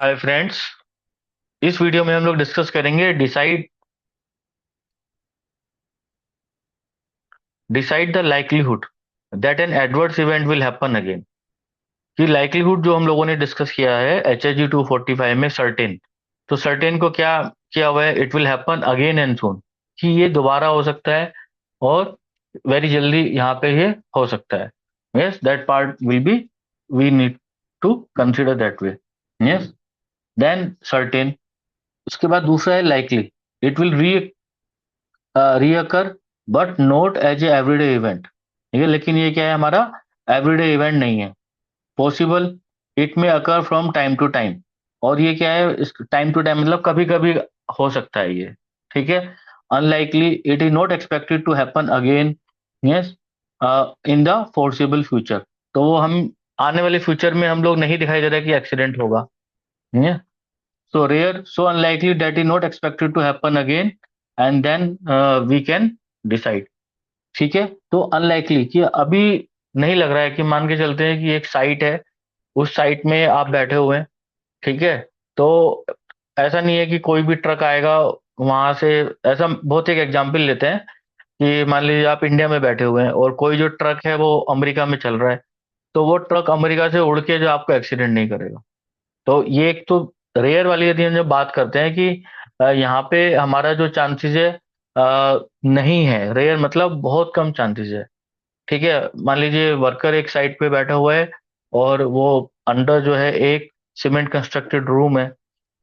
Hi friends. इस video में हम लोग डिस्कस करेंगे decide the likelihood that an adverse event will happen again. कि लाइक्लीहुड जो हम लोगों ने डिस्कस किया है HHG 245 में सर्टेन, तो सर्टेन को क्या किया हुआ है, it will happen again and soon, कि ये दोबारा हो सकता है और वेरी जल्दी यहाँ पे ये हो सकता है। Yes, that part will be, we need to consider that way. Yes, then certain. उसके बाद दूसरा है likely, it will recur but not as a everyday event. ठीक है, लेकिन ये क्या है, हमारा एवरीडे इवेंट नहीं है। Possible, it may occur from time to time. और ये क्या है, इस टाइम टू टाइम मतलब कभी कभी हो सकता है ये। ठीक है। Unlikely, it is not expected to happen again. Yes, in the foreseeable future. तो वो हम आने वाले फ्यूचर में हम लोग नहीं दिखाई दे रहा है कि एक्सीडेंट होगा। So rare, so unlikely that is not expected to happen again, and then we can decide। ठीक है। तो अनलाइकली कि अभी नहीं लग रहा है, कि मान के चलते हैं कि एक साइट है, उस साइट में आप बैठे हुए हैं। ठीक है। तो ऐसा नहीं है कि कोई भी ट्रक आएगा वहां से। ऐसा बहुत, एक एग्जांपल लेते हैं कि मान लीजिए आप इंडिया में बैठे हुए हैं और कोई जो ट्रक है वो अमेरिका में चल रहा है, तो वो ट्रक अमेरिका से उड़ के जो आपको एक्सीडेंट नहीं करेगा। तो ये एक तो रेयर वाली, यदि हम जब बात करते हैं कि यहाँ पे हमारा जो चांसेस है, नहीं है। रेयर मतलब बहुत कम चांसेस है। ठीक है। मान लीजिए वर्कर एक साइड पे बैठा हुआ है और वो अंडर जो है एक सीमेंट कंस्ट्रक्टेड रूम है।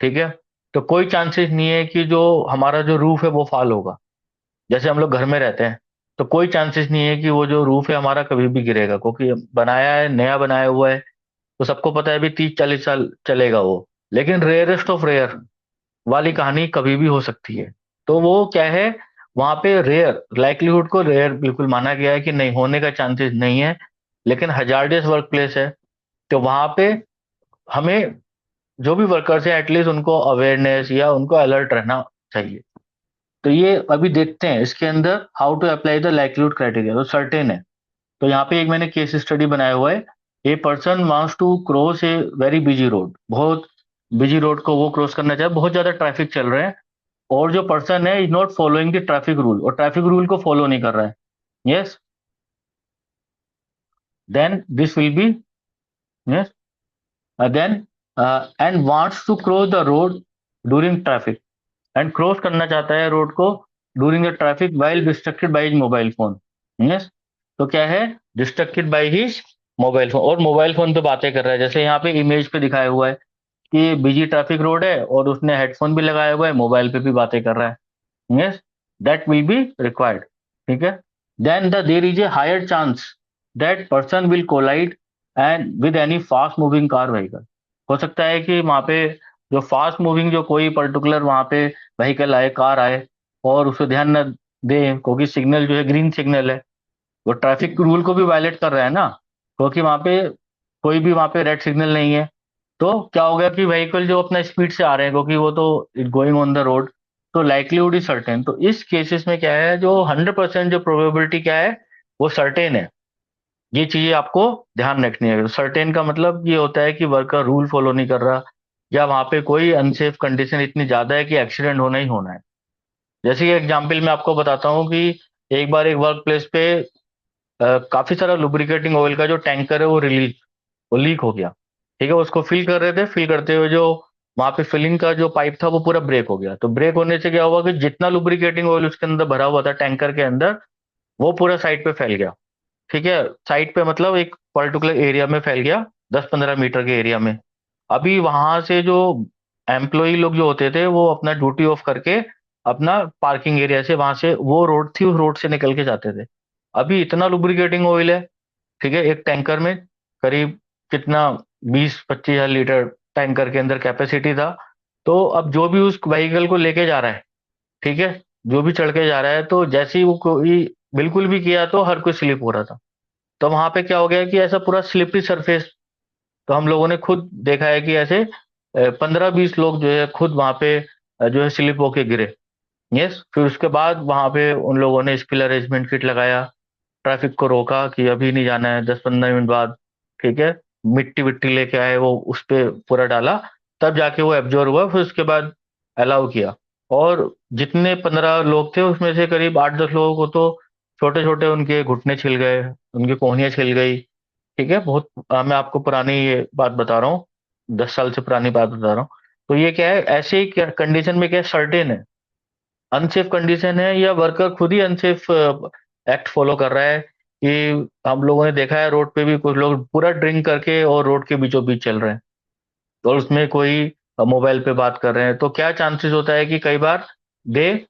ठीक है। तो कोई चांसेस नहीं है कि जो हमारा जो रूफ है वो फॉल होगा। जैसे हम लोग घर में रहते हैं, तो कोई चांसेस नहीं है कि वो जो रूफ है हमारा कभी भी गिरेगा, क्योंकि बनाया है, नया बनाया हुआ है। तो सबको पता है अभी 30-40 साल चलेगा वो। लेकिन रेयरेस्ट ऑफ रेयर वाली कहानी कभी भी हो सकती है। तो वो क्या है, वहां पे रेयर लाइक्लीहुड को रेयर बिल्कुल माना गया है कि नहीं होने का चांसेस नहीं है। लेकिन हजार्डियस वर्क प्लेस है, तो वहां पे हमें जो भी वर्कर्स है एटलीस्ट उनको अवेयरनेस या उनको अलर्ट रहना चाहिए। तो ये अभी देखते हैं इसके अंदर how to apply the likelihood criteria. तो सर्टेन है। तो यहाँ पे एक मैंने केस स्टडी बनाया हुआ है। A person wants to cross a very busy road, बहुत बिजी रोड को वो क्रॉस करना चाहे, बहुत ज्यादा ट्रैफिक चल रहा है। और जो पर्सन है is not following the traffic rule, और ट्रैफिक रूल को फॉलो नहीं कर रहा है। Yes, then this will be, yes, then and wants to cross the road during traffic, and cross करना चाहता है रोड को during the traffic while distracted by his mobile phone. Yes, तो क्या है, distracted by his mobile phone, और mobile phone पे बातें कर रहा है। जैसे यहाँ पे इमेज पे दिखाया हुआ है कि बिजी ट्रैफिक रोड है और उसने हेडफोन भी लगाया हुआ है, मोबाइल पे भी बातें कर रहा है। Yes, that will be required. ठीक है। Then there is a higher chance that person will collide and with any fast moving car vehicle. हो सकता है कि वहां पे जो फास्ट मूविंग जो कोई पर्टिकुलर वहां पे व्हीकल आए, कार आए, और उसे ध्यान न दे, क्योंकि सिग्नल जो है ग्रीन सिग्नल है, वो ट्रैफिक रूल को भी वायलेट कर रहा है ना, क्योंकि वहां पे कोई भी वहां पे रेड सिग्नल नहीं है। तो क्या हो गया कि व्हीकल जो अपना स्पीड से आ रहे हैं, क्योंकि वो तो गोइंग ऑन द रोड, तो लाइक्लीहुड इज सर्टेन। तो इस केसेस में क्या है, जो 100% जो प्रोबेबिलिटी क्या है, वो सर्टेन है। ये चीजें आपको ध्यान रखनी है। सर्टेन का मतलब ये होता है कि वर्कर रूल फॉलो नहीं कर रहा, या वहां पे कोई अनसेफ कंडीशन इतनी ज्यादा है कि एक्सीडेंट होना ही होना है। जैसे कि एग्जाम्पल मैं आपको बताता हूँ कि एक बार एक वर्क प्लेस पे काफी सारा लुब्रिकेटिंग ऑयल का जो टैंकर है वो लीक हो गया। ठीक है। उसको फिल कर रहे थे, फिल करते हुए जो वहां पे फिलिंग का जो पाइप था वो पूरा ब्रेक हो गया। तो ब्रेक होने से क्या हुआ कि जितना लुब्रिकेटिंग ऑयल उसके अंदर भरा हुआ था टैंकर के अंदर, वो पूरा साइड पे फैल गया। ठीक है। साइड पे मतलब एक पर्टिकुलर एरिया में फैल गया, 10-15 मीटर के एरिया में। अभी वहां से जो एम्प्लॉय लोग जो होते थे वो अपना ड्यूटी ऑफ करके अपना पार्किंग एरिया से, वहां से वो रोड थी, उस रोड से निकल के जाते थे। अभी इतना लुब्रिकेटिंग ऑयल है, ठीक है, एक टैंकर में करीब कितना, 20-25 हजार लीटर टैंकर के अंदर कैपेसिटी था। तो अब जो भी उस व्हीकल को लेके जा रहा है, ठीक है, जो भी चढ़ के जा रहा है, तो जैसे ही वो कोई बिल्कुल भी किया तो हर कोई स्लिप हो रहा था। तो वहां पे क्या हो गया कि ऐसा पूरा स्लिपरी सरफेस। तो हम लोगों ने खुद देखा है कि ऐसे 15-20 लोग जो है खुद वहां पे जो है स्लिप होके गिरे। यस, फिर उसके बाद वहां पे उन लोगों ने स्पिल अरेंजमेंट किट लगाया, ट्रैफिक को रोका कि अभी नहीं जाना है, 10-15 मिनट बाद। ठीक है। मिट्टी विट्टी लेके आए, वो उस पे पूरा डाला, तब जाके वो एब्जॉर्ब हुआ, फिर उसके बाद अलाउ किया। और जितने 15 लोग थे उसमें से करीब 8-10 लोगों को तो छोटे छोटे उनके घुटने छिल गए, उनकी कोहनियां छिल गई। ठीक है, बहुत मैं आपको पुरानी ये बात बता रहा हूँ, 10 साल से पुरानी बात बता रहा हूँ। तो ये क्या है, ऐसे ही कंडीशन में क्या सर्टेन है, अनसेफ कंडीशन है, या वर्कर खुद ही अनसेफ एक्ट फॉलो कर रहा है, कि हम लोगों ने देखा है रोड पे भी कुछ लोग पूरा ड्रिंक करके और रोड के बीचों बीच चल रहे हैं, और उसमें कोई मोबाइल पे बात कर रहे हैं, तो क्या चांसेस होता है कि कई बार दे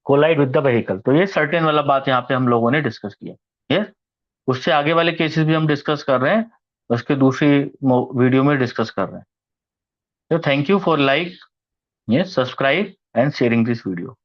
कोलाइड विद द व्हीकल। तो ये सर्टेन वाला बात यहाँ पे हम लोगों ने डिस्कस किया। ये उससे आगे वाले केसेस भी हम डिस्कस कर रहे हैं, उसके दूसरी वीडियो में डिस्कस कर रहे हैं। तो थैंक यू फॉर लाइक, ये subscribe and sharing this video.